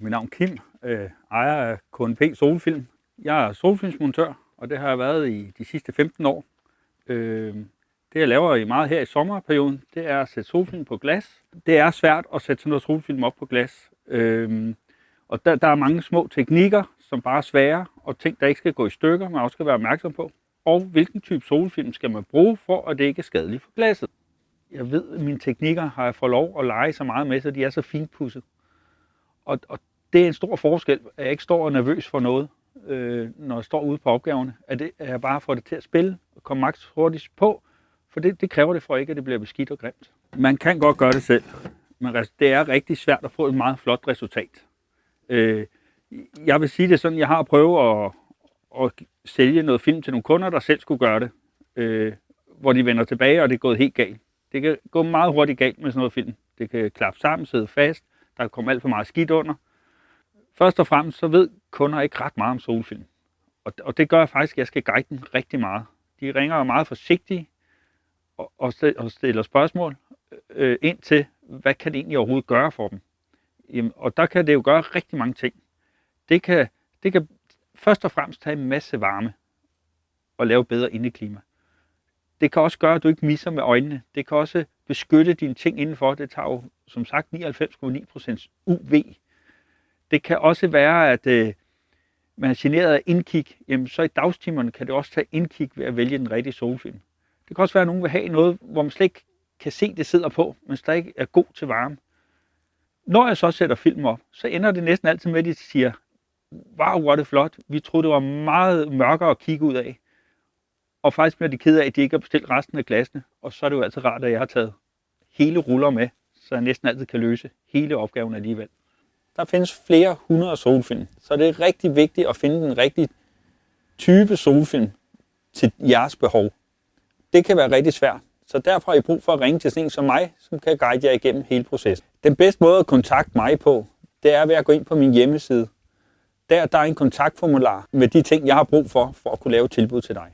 Mit navn er Kim, ejer af KNP Solfilm. Jeg er solfilmsmontør, og det har jeg været i de sidste 15 år. Det jeg laver i meget her i sommerperioden, det er at sætte solfilm på glas. Det er svært at sætte sådan noget solfilm op på glas. Og der er mange små teknikker, som bare er svære, og ting, der ikke skal gå i stykker, man også skal være opmærksom på. Og hvilken type solfilm skal man bruge, for at det ikke er skadeligt for glasset. Jeg ved, at mine teknikker har jeg fået lov at lege så meget med, så de er så finpudset. Og det er en stor forskel, at jeg ikke står nervøs for noget, når jeg står ude på opgaverne. At jeg bare får det til at spille og komme maks hurtigt på, for det kræver det for ikke, at det bliver beskidt og grimt. Man kan godt gøre det selv, men det er rigtig svært at få et meget flot resultat. Jeg vil sige det sådan, jeg har prøvet at sælge noget film til nogle kunder, der selv skulle gøre det, hvor de vender tilbage, og det er gået helt galt. Det kan gå meget hurtigt galt med sådan noget film. Det kan klappe sammen, sidde fast, der kommer alt for meget skidt under. Først og fremmest så ved kunder ikke ret meget om solfilm. Og det gør faktisk, at jeg skal guide dem rigtig meget. De ringer meget forsigtigt og stiller spørgsmål ind til, hvad kan det egentlig overhovedet gøre for dem. Jamen, og der kan det jo gøre rigtig mange ting. Det kan først og fremmest tage en masse varme og lave bedre indeklima. Det kan også gøre, at du ikke misser med øjnene. Det kan også beskytte dine ting indenfor. Det tager jo som sagt 99,9% UV. Det kan også være, at man er generet af indkig. Jamen, så i dagstimerne kan det også tage indkig ved at vælge den rigtige solfilm. Det kan også være, at nogen vil have noget, hvor man slet ikke kan se, det sidder på, men der ikke er god til varme. Når jeg så sætter film op, så ender det næsten altid med, at de siger, wow, hvor er det flot. Vi troede, det var meget mørkere at kigge ud af. Og faktisk bliver de ked af, at de ikke har bestilt resten af glassene. Og så er det jo altid rart, at jeg har taget hele ruller med, så jeg næsten altid kan løse hele opgaven alligevel. Der findes flere hundrede solfilm, så det er rigtig vigtigt at finde den rigtige type solfilm til jeres behov. Det kan være rigtig svært, så derfor har I brug for at ringe til sådan en som mig, som kan guide jer igennem hele processen. Den bedste måde at kontakte mig på, det er ved at gå ind på min hjemmeside. Der er en kontaktformular med de ting, jeg har brug for at kunne lave et tilbud til dig.